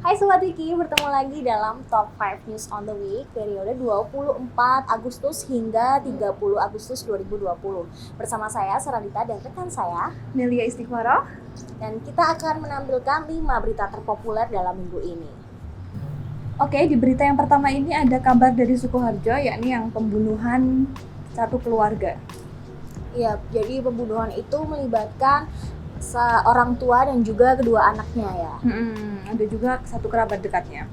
Hai Sobat Wiki, bertemu lagi dalam Top 5 News on the Week periode 24 Agustus hingga 30 Agustus 2020. Bersama saya Saradita dan rekan saya Nelia Istighfaro. Dan kita akan menampilkan 5 berita terpopuler dalam minggu ini. Oke, di berita yang pertama ini ada kabar dari Sukoharjo, yakni yang pembunuhan satu keluarga. Ya, jadi pembunuhan itu melibatkan seorang tua dan juga kedua anaknya ya. Ada juga satu kerabat dekatnya.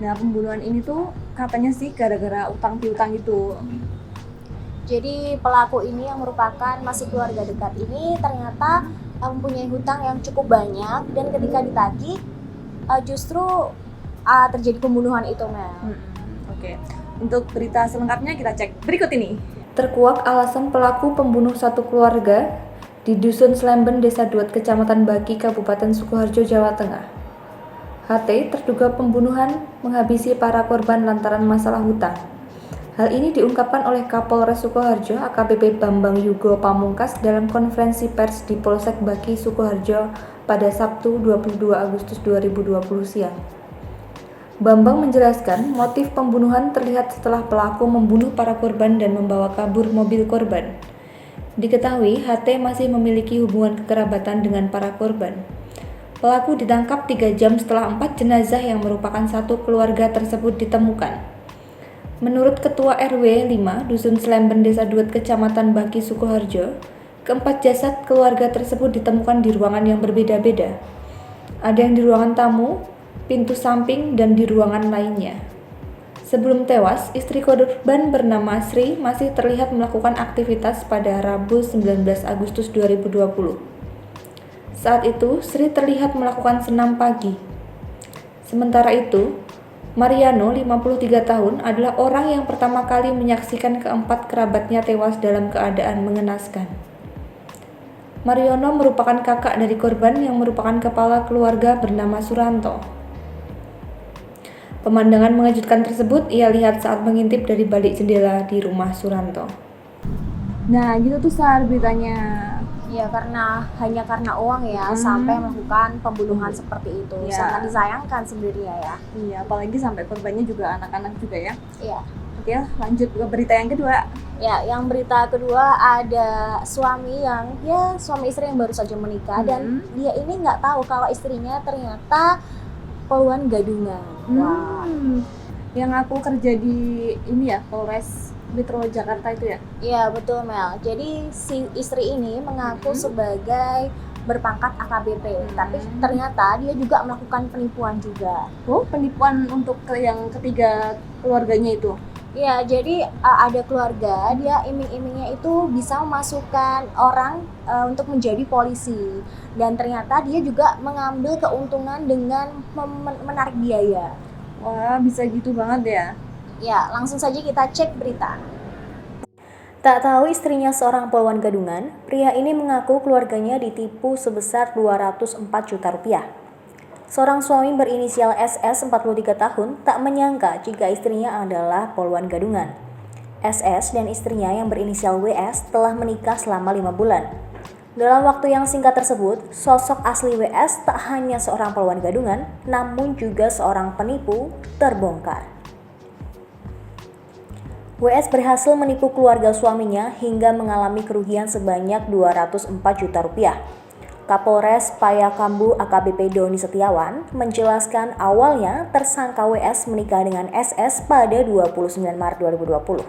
Nah, pembunuhan ini tuh katanya sih gara-gara utang piutang itu. Jadi pelaku ini yang merupakan masih keluarga dekat ini ternyata mempunyai hutang yang cukup banyak dan ketika ditagih justru terjadi pembunuhan itu, Mel. Oke. Untuk berita selengkapnya kita cek berikut ini. Terkuak alasan pelaku pembunuh satu keluarga di Dusun Slemben, Desa Duet, Kecamatan Baki, Kabupaten Sukoharjo, Jawa Tengah. HT terduga pembunuhan menghabisi para korban lantaran masalah hutang. Hal ini diungkapkan oleh Kapolres Sukoharjo AKBP Bambang Yugo Pamungkas dalam konferensi pers di Polsek Baki, Sukoharjo pada Sabtu 22 Agustus 2020 siang. Bambang menjelaskan motif pembunuhan terlihat setelah pelaku membunuh para korban dan membawa kabur mobil korban. Diketahui HT masih memiliki hubungan kekerabatan dengan para korban. Pelaku ditangkap 3 jam setelah 4 jenazah yang merupakan satu keluarga tersebut ditemukan. Menurut Ketua RW 5 Dusun Slemben, Desa Duet, Kecamatan Baki, Sukoharjo, keempat jasad keluarga tersebut ditemukan di ruangan yang berbeda-beda. Ada yang di ruangan tamu, pintu samping, dan di ruangan lainnya. Sebelum tewas, istri korban bernama Sri masih terlihat melakukan aktivitas pada Rabu 19 Agustus 2020. Saat itu, Sri terlihat melakukan senam pagi. Sementara itu, Mariano, 53 tahun, adalah orang yang pertama kali menyaksikan keempat kerabatnya tewas dalam keadaan mengenaskan. Mariono merupakan kakak dari korban yang merupakan kepala keluarga bernama Suranto. Pemandangan mengejutkan tersebut ia lihat saat mengintip dari balik jendela di rumah Suranto. Nah, gitu tuh Sar beritanya. Ya hanya karena uang ya sampai melakukan pembunuhan seperti itu. Ya. Sangat disayangkan sebenarnya ya. Iya, apalagi sampai korbannya juga anak-anak juga ya. Iya. Oke, lanjut ke berita yang kedua. Ya, yang berita kedua ada suami istri yang baru saja menikah dan dia ini nggak tahu kalau istrinya ternyata poluan gadungan. Wah. Yang aku kerja di ini ya, Polres Metro Jakarta itu ya? Iya, betul Mel. Jadi si istri ini mengaku sebagai berpangkat AKBP, tapi ternyata dia juga melakukan penipuan juga. Oh, penipuan untuk yang ketiga keluarganya itu? Iya, jadi ada keluarga, dia iming-imingnya itu bisa memasukkan orang untuk menjadi polisi. Dan ternyata dia juga mengambil keuntungan dengan menarik biaya. Wah, bisa gitu banget ya? Ya, langsung saja kita cek berita. Tak tahu istrinya seorang poluan gadungan, pria ini mengaku keluarganya ditipu sebesar 204 juta rupiah. Seorang suami berinisial SS 43 tahun tak menyangka jika istrinya adalah poluan gadungan. SS dan istrinya yang berinisial WS telah menikah selama 5 bulan. Dalam waktu yang singkat tersebut, sosok asli WS tak hanya seorang poluan gadungan, namun juga seorang penipu terbongkar. WS berhasil menipu keluarga suaminya hingga mengalami kerugian sebanyak 204 juta rupiah. Kapolres Payakumbuh AKBP Doni Setiawan menjelaskan awalnya tersangka WS menikah dengan SS pada 29 Maret 2020.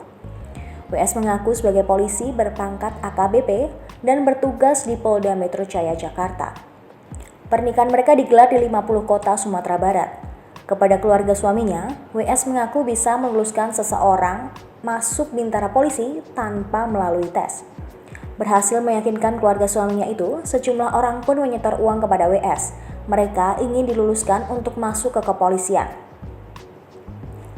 WS mengaku sebagai polisi berpangkat AKBP dan bertugas di Polda Metro Jaya Jakarta. Pernikahan mereka digelar di 50 kota Sumatera Barat. Kepada keluarga suaminya, WS mengaku bisa meluluskan seseorang masuk bintara polisi tanpa melalui tes. Berhasil meyakinkan keluarga suaminya itu, sejumlah orang pun menyetor uang kepada WS. Mereka ingin diluluskan untuk masuk ke kepolisian.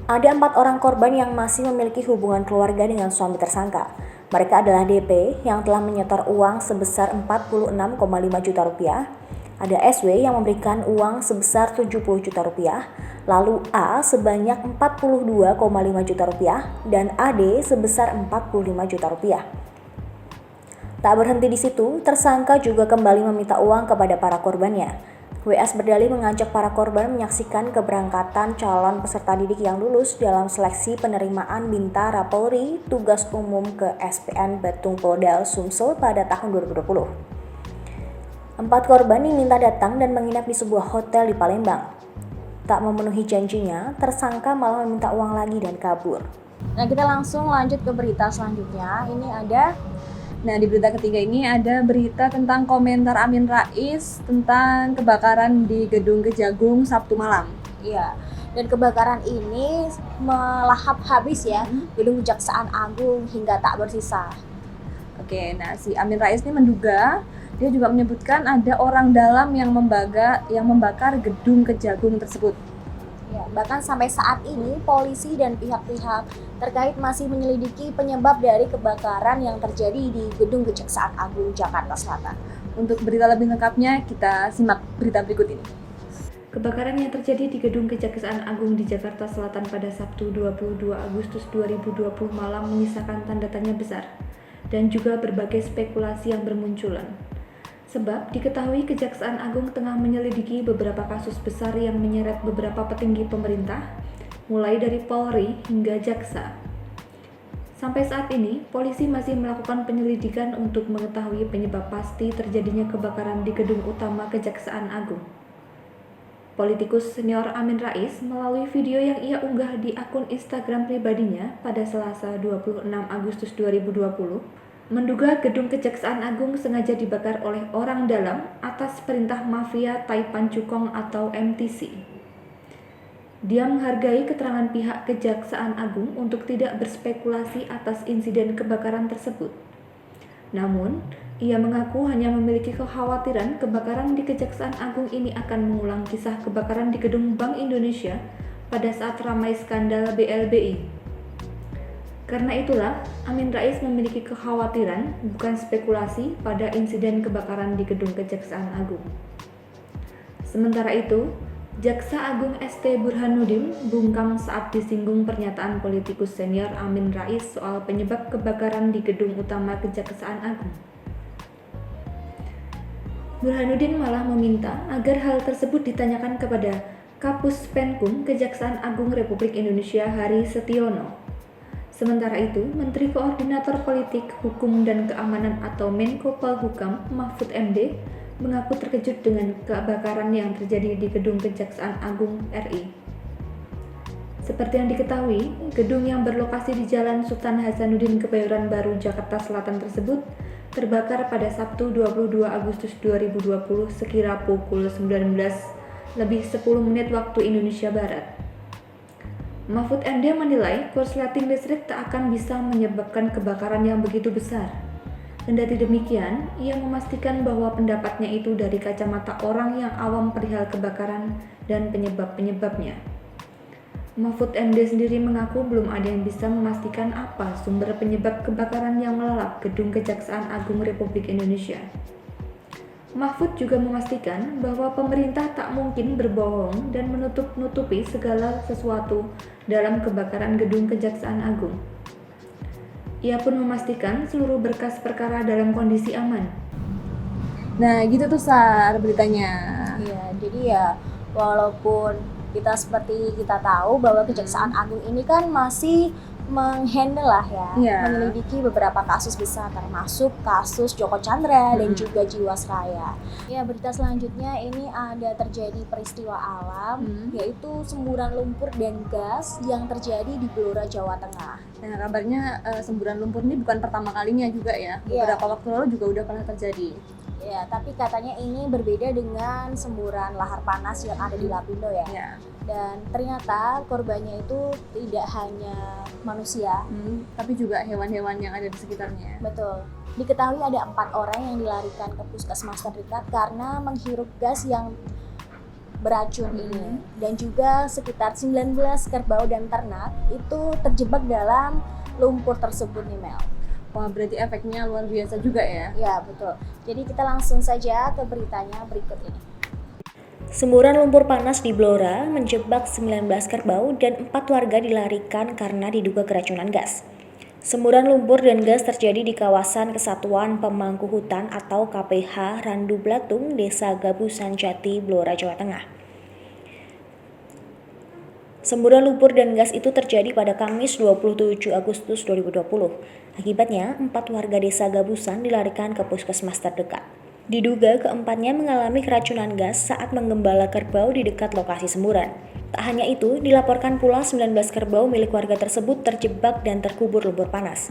Ada 4 orang korban yang masih memiliki hubungan keluarga dengan suami tersangka. Mereka adalah DP yang telah menyetor uang sebesar 46,5 juta rupiah. Ada SW yang memberikan uang sebesar 70 juta rupiah, lalu A sebanyak 42,5 juta rupiah, dan AD sebesar 45 juta rupiah. Tak berhenti di situ, tersangka juga kembali meminta uang kepada para korbannya. WS berdalih mengajak para korban menyaksikan keberangkatan calon peserta didik yang lulus dalam seleksi penerimaan Bintara Polri tugas umum ke SPN Batung Polda Sumsel pada tahun 2020. 4 korban diminta datang dan menginap di sebuah hotel di Palembang. Tak memenuhi janjinya, tersangka malah meminta uang lagi dan kabur. Nah, kita langsung lanjut ke berita selanjutnya. Nah, di berita ketiga ini ada berita tentang komentar Amin Rais tentang kebakaran di Gedung Kejagung Sabtu malam. Iya, dan kebakaran ini melahap habis ya Gedung Kejaksaan Agung hingga tak bersisa. Oke, nah si Amin Rais ini menduga, dia juga menyebutkan ada orang dalam yang membakar Gedung Kejagung tersebut. Ya, bahkan sampai saat ini polisi dan pihak-pihak terkait masih menyelidiki penyebab dari kebakaran yang terjadi di Gedung Kejaksaan Agung Jakarta Selatan. Untuk berita lebih lengkapnya, kita simak berita berikut ini. Kebakaran yang terjadi di Gedung Kejaksaan Agung di Jakarta Selatan pada Sabtu 22 Agustus 2020 malam menyisakan tanda tanya besar dan juga berbagai spekulasi yang bermunculan. Sebab diketahui Kejaksaan Agung tengah menyelidiki beberapa kasus besar yang menyeret beberapa petinggi pemerintah, mulai dari Polri hingga Jaksa. Sampai saat ini, polisi masih melakukan penyelidikan untuk mengetahui penyebab pasti terjadinya kebakaran di gedung utama Kejaksaan Agung. Politikus senior Amin Rais melalui video yang ia unggah di akun Instagram pribadinya pada Selasa 26 Agustus 2020, menduga Gedung Kejaksaan Agung sengaja dibakar oleh orang dalam atas perintah mafia Taipan Cukong atau MTC. Dia menghargai keterangan pihak Kejaksaan Agung untuk tidak berspekulasi atas insiden kebakaran tersebut. Namun, ia mengaku hanya memiliki kekhawatiran kebakaran di Kejaksaan Agung ini akan mengulang kisah kebakaran di Gedung Bank Indonesia pada saat ramai skandal BLBI. Karena itulah, Amin Rais memiliki kekhawatiran, bukan spekulasi, pada insiden kebakaran di Gedung Kejaksaan Agung. Sementara itu, Jaksa Agung ST Burhanuddin bungkam saat disinggung pernyataan politikus senior Amin Rais soal penyebab kebakaran di gedung utama Kejaksaan Agung. Burhanuddin malah meminta agar hal tersebut ditanyakan kepada Kapus Penkum Kejaksaan Agung Republik Indonesia Hari Setiono. Sementara itu, Menteri Koordinator Politik, Hukum dan Keamanan atau Menko Polhukam Mahfud MD mengaku terkejut dengan kebakaran yang terjadi di Gedung Kejaksaan Agung RI. Seperti yang diketahui, gedung yang berlokasi di Jalan Sultan Hasanuddin Kebayoran Baru, Jakarta Selatan tersebut terbakar pada Sabtu 22 Agustus 2020 sekira pukul 19:10 waktu Indonesia Barat. Mahfud MD menilai korsleting listrik tak akan bisa menyebabkan kebakaran yang begitu besar. Kendati demikian, ia memastikan bahwa pendapatnya itu dari kacamata orang yang awam perihal kebakaran dan penyebab-penyebabnya. Mahfud MD sendiri mengaku belum ada yang bisa memastikan apa sumber penyebab kebakaran yang melalap Gedung Kejaksaan Agung Republik Indonesia. Mahfud juga memastikan bahwa pemerintah tak mungkin berbohong dan menutup-nutupi segala sesuatu dalam kebakaran Gedung Kejaksaan Agung. Ia pun memastikan seluruh berkas perkara dalam kondisi aman. Nah, gitu tuh Sar beritanya. Iya, jadi ya walaupun kita tahu bahwa Kejaksaan Agung ini kan masih menghandle lah ya, menyelidiki beberapa kasus besar termasuk kasus Joko Chandra dan juga Jiwasraya. Ya, berita selanjutnya ini ada terjadi peristiwa alam yaitu semburan lumpur dan gas yang terjadi di Blora, Jawa Tengah. Nah, kabarnya semburan lumpur ini bukan pertama kalinya juga ya. Beberapa waktu lalu juga udah pernah terjadi. Ya, tapi katanya ini berbeda dengan semburan lahar panas yang ada di Lapindo ya. Dan ternyata korbannya itu tidak hanya manusia, tapi juga hewan-hewan yang ada di sekitarnya. Betul. Diketahui ada 4 orang yang dilarikan ke puskesmas terdekat karena menghirup gas yang beracun ini. Dan juga sekitar 19 kerbau dan ternak itu terjebak dalam lumpur tersebut nih Mel. Wah, berarti efeknya luar biasa juga ya? Ya, betul. Jadi kita langsung saja ke beritanya berikut ini. Semburan lumpur panas di Blora menjebak 19 kerbau dan 4 warga dilarikan karena diduga keracunan gas. Semburan lumpur dan gas terjadi di kawasan Kesatuan Pemangku Hutan atau KPH Randu Blatung, Desa Gabusan Jati, Blora, Jawa Tengah. Semburan lumpur dan gas itu terjadi pada Kamis 27 Agustus 2020. Akibatnya, 4 warga desa Gabusan dilarikan ke puskesmas terdekat. Diduga keempatnya mengalami keracunan gas saat menggembala kerbau di dekat lokasi semburan. Tak hanya itu, dilaporkan pula 19 kerbau milik warga tersebut terjebak dan terkubur lumpur panas.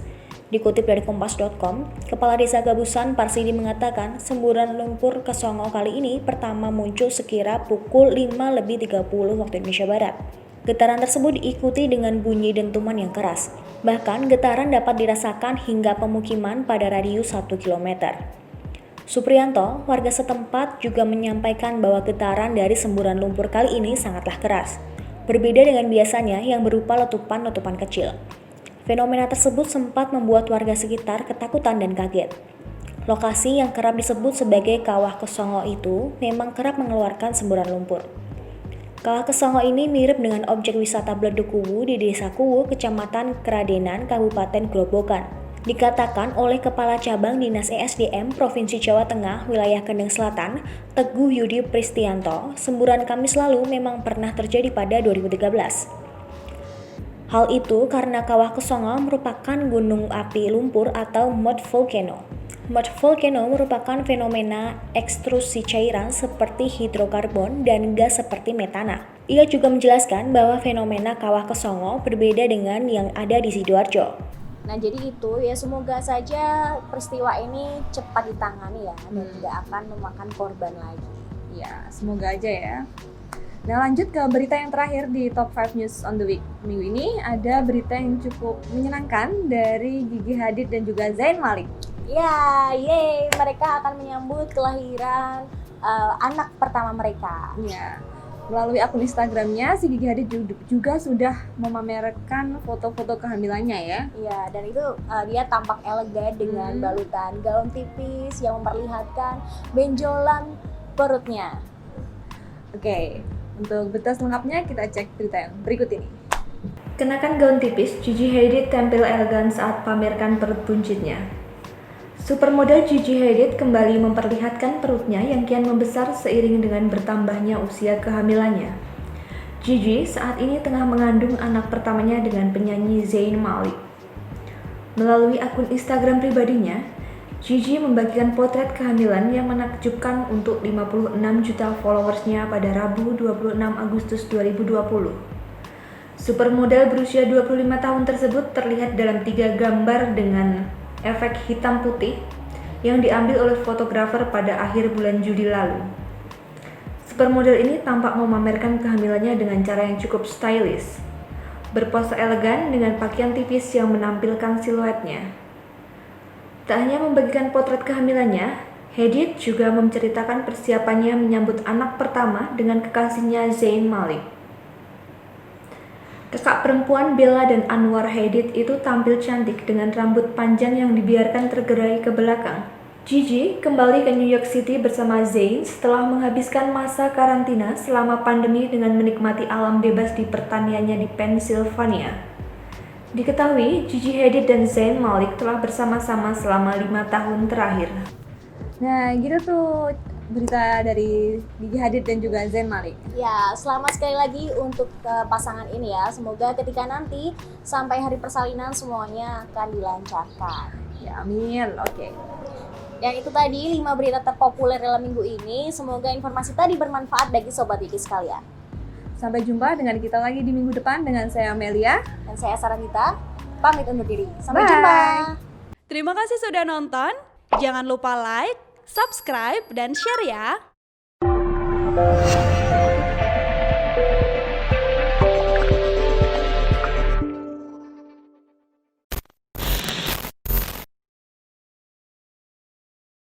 Dikutip dari kompas.com, Kepala Desa Gabusan Parsidi mengatakan semburan lumpur Kesongo kali ini pertama muncul sekira pukul 5:30 waktu Indonesia Barat. Getaran tersebut diikuti dengan bunyi dentuman yang keras. Bahkan getaran dapat dirasakan hingga pemukiman pada radius 1 km. Supriyanto, warga setempat juga menyampaikan bahwa getaran dari semburan lumpur kali ini sangatlah keras. Berbeda dengan biasanya yang berupa letupan-letupan kecil. Fenomena tersebut sempat membuat warga sekitar ketakutan dan kaget. Lokasi yang kerap disebut sebagai Kawah Kesongo itu memang kerap mengeluarkan semburan lumpur. Kawah Kesongo ini mirip dengan objek wisata Bledug Kuwu di Desa Kuwu, Kecamatan Kradenan, Kabupaten Grobogan. Dikatakan oleh Kepala Cabang Dinas ESDM Provinsi Jawa Tengah, Wilayah Kendeng Selatan, Teguh Yudi Pristianto, semburan Kamis lalu memang pernah terjadi pada 2013. Hal itu karena Kawah Kesongo merupakan gunung api lumpur atau mud volcano. Mud volcano merupakan fenomena ekstrusi cairan seperti hidrokarbon dan gas seperti metana. Ia juga menjelaskan bahwa fenomena Kawah Kesongo berbeda dengan yang ada di Sidoarjo. Nah, jadi itu ya, semoga saja peristiwa ini cepat ditangani ya dan tidak akan memakan korban lagi. Ya, semoga aja ya. Nah, lanjut ke berita yang terakhir di Top 5 News on the Week. Minggu ini ada berita yang cukup menyenangkan dari Gigi Hadid dan juga Zayn Malik. Ya, yeay, mereka akan menyambut kelahiran anak pertama mereka. Ya. Melalui akun Instagramnya, si Gigi Hadid juga sudah memamerkan foto-foto kehamilannya ya. Iya, dan itu dia tampak elegan dengan balutan gaun tipis yang memperlihatkan benjolan perutnya. Oke, untuk berita selengkapnya kita cek berita yang berikut ini. Kenakan gaun tipis, Gigi Hadid tampil elegan saat pamerkan perut buncitnya. Supermodel Gigi Hadid kembali memperlihatkan perutnya yang kian membesar seiring dengan bertambahnya usia kehamilannya. Gigi saat ini tengah mengandung anak pertamanya dengan penyanyi Zayn Malik. Melalui akun Instagram pribadinya, Gigi membagikan potret kehamilan yang menakjubkan untuk 56 juta followersnya pada Rabu 26 Agustus 2020. Supermodel berusia 25 tahun tersebut terlihat dalam 3 gambar dengan efek hitam putih yang diambil oleh fotografer pada akhir bulan Juli lalu. Supermodel ini tampak memamerkan kehamilannya dengan cara yang cukup stylish, berpose elegan dengan pakaian tipis yang menampilkan siluetnya. Tak hanya membagikan potret kehamilannya, Hadid juga menceritakan persiapannya menyambut anak pertama dengan kekasihnya Zayn Malik. Kakak perempuan Bella dan Anwar Hadid itu tampil cantik dengan rambut panjang yang dibiarkan tergerai ke belakang. Gigi kembali ke New York City bersama Zayn setelah menghabiskan masa karantina selama pandemi dengan menikmati alam bebas di pertaniannya di Pennsylvania. Diketahui, Gigi Hadid dan Zayn Malik telah bersama-sama selama 5 tahun terakhir. Nah, gitu tuh berita dari Gigi Hadid dan juga Zayn Malik. Ya, selamat sekali lagi untuk pasangan ini ya. Semoga ketika nanti sampai hari persalinan semuanya akan dilancarkan. Ya, amin. Oke. Dan itu tadi 5 berita terpopuler dalam minggu ini. Semoga informasi tadi bermanfaat bagi Sobat Wiki sekalian. Sampai jumpa dengan kita lagi di minggu depan dengan saya Amelia. Dan saya Saranita, pamit undur diri. Sampai Bye. jumpa. Terima kasih sudah nonton. Jangan lupa like, subscribe, dan share ya.